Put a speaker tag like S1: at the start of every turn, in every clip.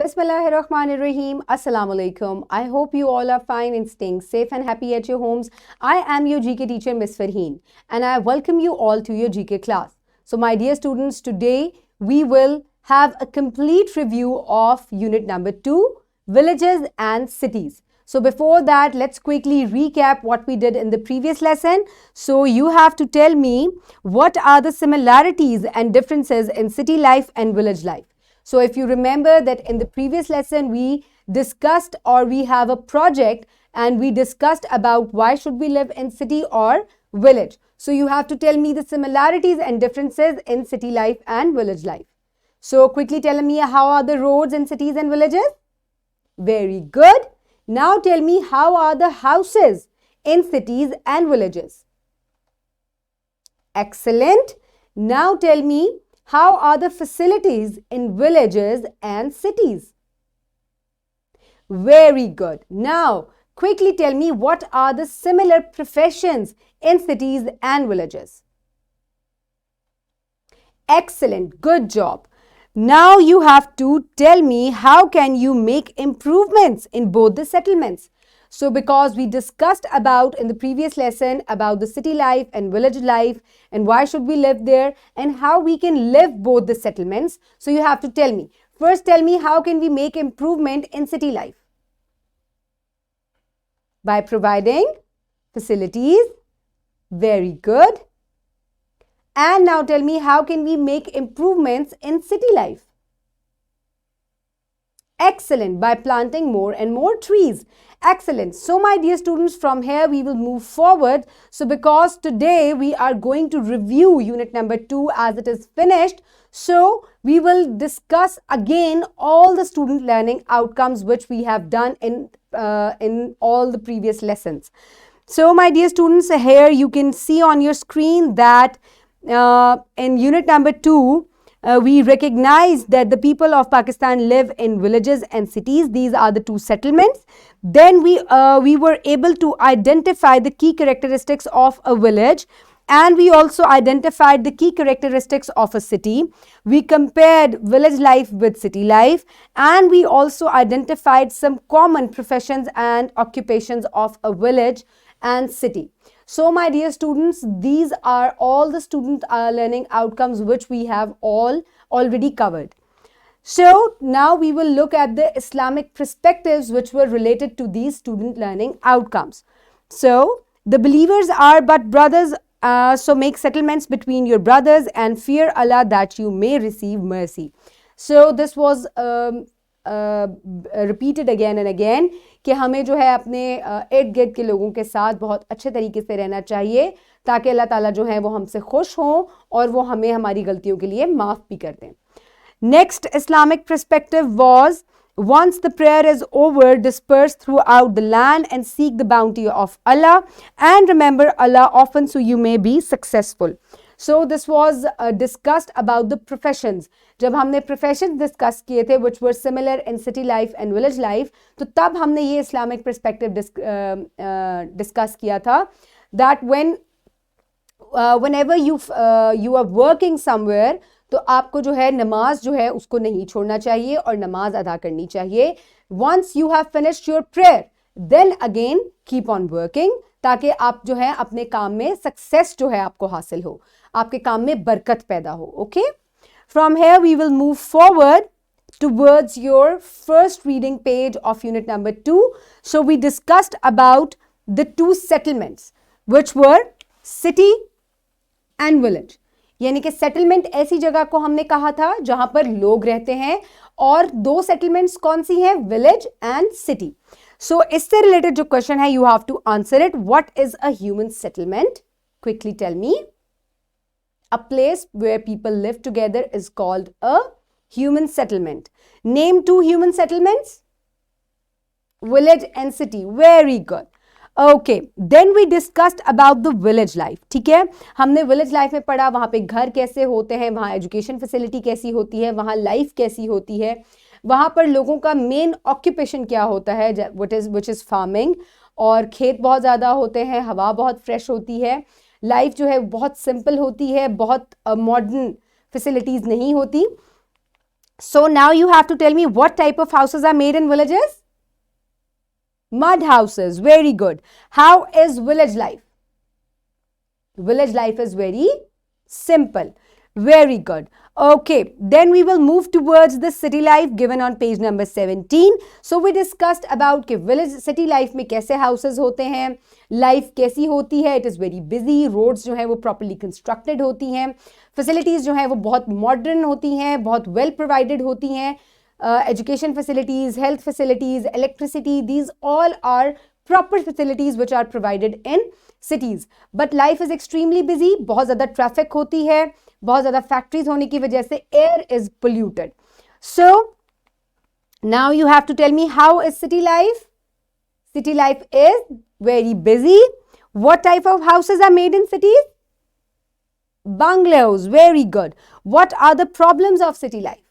S1: Bismillahirrahmanirrahim. Assalamu alaikum. I hope you all are fine and staying safe and happy at your homes. I am your GK teacher, Miss Farheen, and I welcome you all to your GK class. So, my dear students, today we will have a complete review of unit number 2, villages and cities. So, before that, let's quickly recap what we did in the previous lesson. So, you have to tell me what are the similarities and differences in city life and village life. So if you remember that in the previous lesson, we discussed or we have a project and we discussed about why should we live in city or village. So you have to tell me the similarities and differences in city life and village life. So quickly tell me, how are the roads in cities and villages? Very good. Now tell me, how are the houses in cities and villages? Excellent. Now tell me, how are the facilities in villages and cities? Very good. Now, quickly tell me, what are the similar professions in cities and villages? Excellent. Good job. Now you have to tell me, how can you make improvements in both the settlements? So because we discussed about in the previous lesson about the city life and village life and why should we live there and how we can live both the settlements. So you have to tell me. First tell me, how can we make improvement in city life? By providing facilities. Very good. And now tell me, how can we make improvements in city life? Excellent. By planting more and more trees. Excellent. So my dear students, from here we will move forward. So because today we are going to review unit number 2 as it is finished. So we will discuss again all the student learning outcomes which we have done in all the previous lessons. So my dear students, here you can see on your screen that in unit number 2, we recognize that the people of Pakistan live in villages and cities. These are the two settlements. Then we were able to identify the key characteristics of a village, and we also identified the key characteristics of a city. We compared village life with city life, and we also identified some common professions and occupations of a village and city. So my dear students, these are all the student learning outcomes which we have already covered. So now we will look at the Islamic perspectives which were related to these student learning outcomes. So the believers are but brothers, so make settlements between your brothers and fear Allah that you may receive mercy. So this was repeated again and again कि हमें जो है अपने इर्द गिर्द के लोगों के साथ बहुत अच्छे तरीके से रहना चाहिए ताकि अल्लाह ताला जो है वो हमसे खुश हों और वो हमें हमारी गलतियों के लिए माफ़ भी कर दें. Next Islamic perspective was, once the prayer is over, disperse throughout the land and seek the bounty of Allah and remember Allah often so you may be successful. So this was discussed about the professions. जब हमने professions discuss किए थे which were similar in city life and village life, तो तब हमने ये Islamic perspective discuss किया था that whenever you are working somewhere, तो आपको जो है नमाज जो है उसको नहीं छोड़ना चाहिए और नमाज अदा करनी चाहिए. Once you have finished your prayer, then again keep on working ताकि आप जो है अपने काम में सक्सेस जो है आपको हासिल हो, आपके काम में बरकत पैदा हो. Okay, from here we will move forward towards your first reading page of unit number 2. So we discussed about the two settlements which were city and village. यानी कि सेटलमेंट ऐसी जगह को हमने कहा था जहां पर लोग रहते हैं, और दो सेटलमेंट्स कौन सी हैं, विलेज एंड सिटी. सो इससे रिलेटेड जो क्वेश्चन है, you have to answer it. What is a human settlement? Quickly tell me. A place where people live together is called a human settlement. Name two human settlements. Village and city. Very good. Okay. Then we discussed about the village life. ठीक है, हमने village life में पढ़ा वहाँ पे घर कैसे होते हैं, वहाँ education facility कैसी होती है, वहाँ life कैसी होती है, वहाँ पर लोगों का main occupation क्या होता है, which is farming, और खेत बहुत ज़्यादा होते हैं, हवा बहुत fresh होती है, life जो है बहुत simple होती है, बहुत modern facilities नहीं होती. So now you have to tell me what type of houses are made in villages? Mud houses. Very good. How is village life? Village life is very simple. Very good. Okay, then we will move towards the city life given on page number 17. So we discussed about कि village city life में कैसे houses होते हैं, life कैसी होती है, it is very busy, roads जो है वो properly constructed होती हैं, facilities जो है वो बहुत modern होती हैं, बहुत well provided होती हैं, education facilities, health facilities, electricity, these all are proper facilities which are provided in cities. But life is extremely busy, बहुत ज़्यादा traffic होती है, बहुत ज़्यादा factories होने की वजह से air is polluted. So now you have to tell me how is city life? City life is very busy. What type of houses are made in cities? Bungalows. Very good. What are the problems of city life?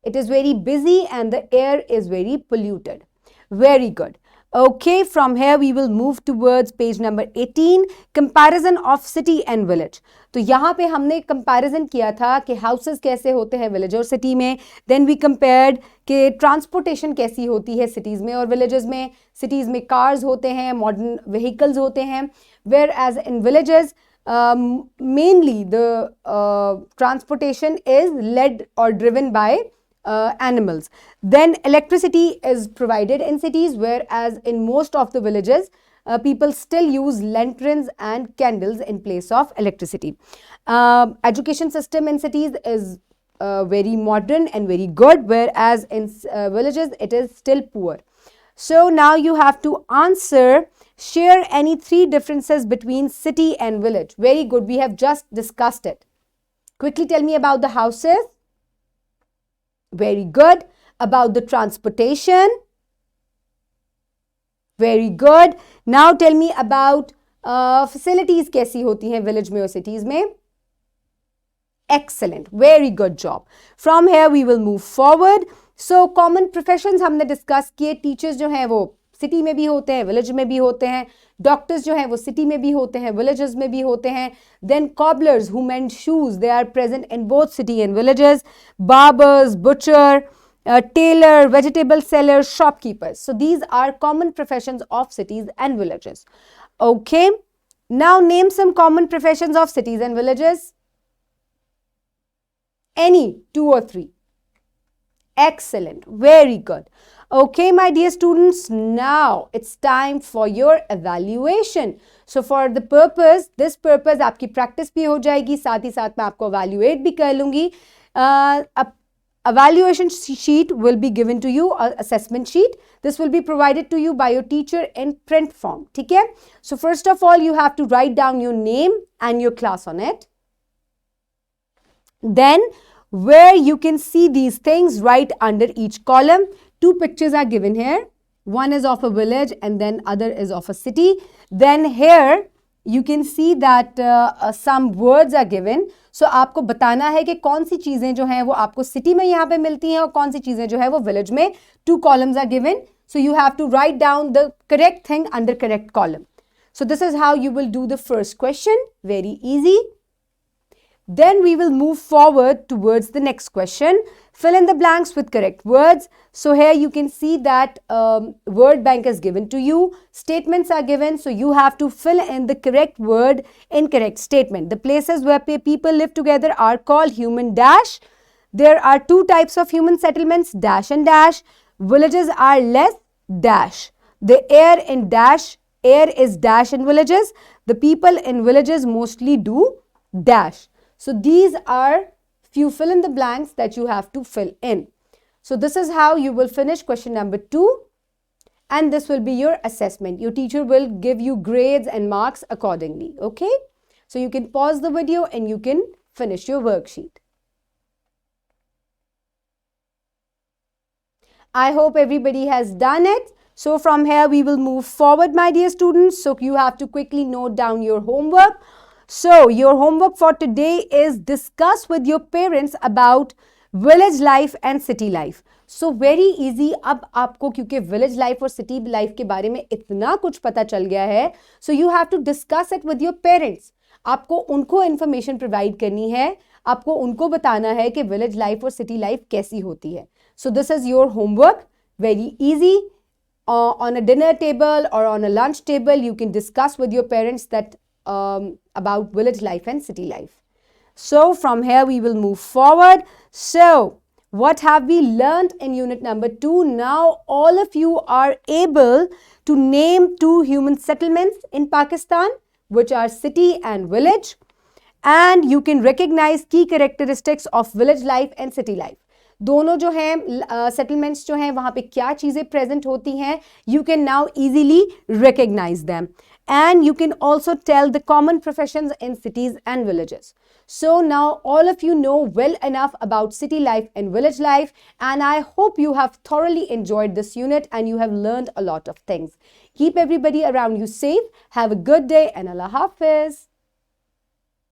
S1: It is very busy and the air is very polluted. Very good. Okay, from here we will move towards page number 18, comparison of city and village. तो यहाँ पे हमने comparison किया था कि houses कैसे होते हैं village और city में. Then we compared कि transportation कैसी होती है cities में और villages में. Cities में cars होते हैं, modern vehicles होते हैं, whereas in villages mainly the transportation is led or driven by animals. Then electricity is provided in cities, whereas in most of the villages people still use lanterns and candles in place of electricity. Education system in cities is very modern and very good, whereas in villages it is still poor. So now you have to answer, share any three differences between city and village. Very good, we have just discussed it. Quickly tell me about the houses. Very good. About the transportation. Very good. Now tell me about facilities कैसी होती हैं village में और cities में. Excellent. Very good job. From here we will move forward. So common professions हमने discuss किए. Teachers जो हैं वो city में भी होते हैं, village में भी होते हैं. Doctors जो हैं वो city में भी होते हैं, villages में भी होते हैं. Then cobblers who mend shoes, they are present in both city and villages. Barbers, butcher, tailor, vegetable seller, shopkeepers. So these are common professions of cities and villages. Okay. Now name some common professions of cities and villages. Any 2 or 3. Excellent. Very good. Okay, my dear students, now it's time for your evaluation. So for the purpose, this purpose आपकी practice भी हो जाएगी, साथ ही साथ मैं आपको evaluate भी कर लूँगी. Evaluation sheet will be given to you, assessment sheet. This will be provided to you by your teacher in print form. ठीक है? So first of all, you have to write down your name and your class on it. Then where you can see these things right under each column. 2 pictures are given here. One is of a village and then other is of a city. Then here you can see that some words are given. So आपको बताना है कि कौन सी चीजें जो हैं वो आपको city में यहाँ पे मिलती हैं और कौन सी चीजें जो है वो village में. 2 columns are given. So you have to write down the correct thing under correct column. So this is how you will do the first question. Very easy. Then we will move forward towards the next question. Fill in the blanks with correct words. So here you can see that word bank is given to you. Statements are given. So you have to fill in the correct word in correct statement. The places where people live together are called human dash. There are 2 types of human settlements, dash and dash. Villages are less, dash. The air in dash, air is dash in villages. The people in villages mostly do dash. So these are few fill in the blanks that you have to fill in. So this is how you will finish question number 2, and this will be your assessment. Your teacher will give you grades and marks accordingly. Okay? So you can pause the video and you can finish your worksheet. I hope everybody has done it. So from here we will move forward, my dear students. So you have to quickly note down your homework. So your homework for today is discuss with your parents about village life and city life. So very easy. अब आपको क्योंकि village life और city life के बारे में इतना कुछ पता चल गया है, so you have to discuss it with your parents. आपको उनको information provide करनी है आपको उनको बताना है कि विलेज लाइफ और सिटी लाइफ कैसी होती है. So this is your homework, very easy. On a dinner table or on a lunch table, you can discuss with your parents that about village life and city life. So from here we will move forward. So what have we learned in unit number 2? Now all of you are able to name 2 human settlements in Pakistan, which are city and village, and you can recognize key characteristics of village life and city life. दोनों जो हैं settlements जो हैं वहां पे क्या चीजें present होती हैं, you can now easily recognise them, and you can also tell the common professions in cities and villages. So now all of you know well enough about city life and village life, and I hope you have thoroughly enjoyed this unit and you have learned a lot of things. Keep everybody around you safe. Have a good day and Allah Hafiz.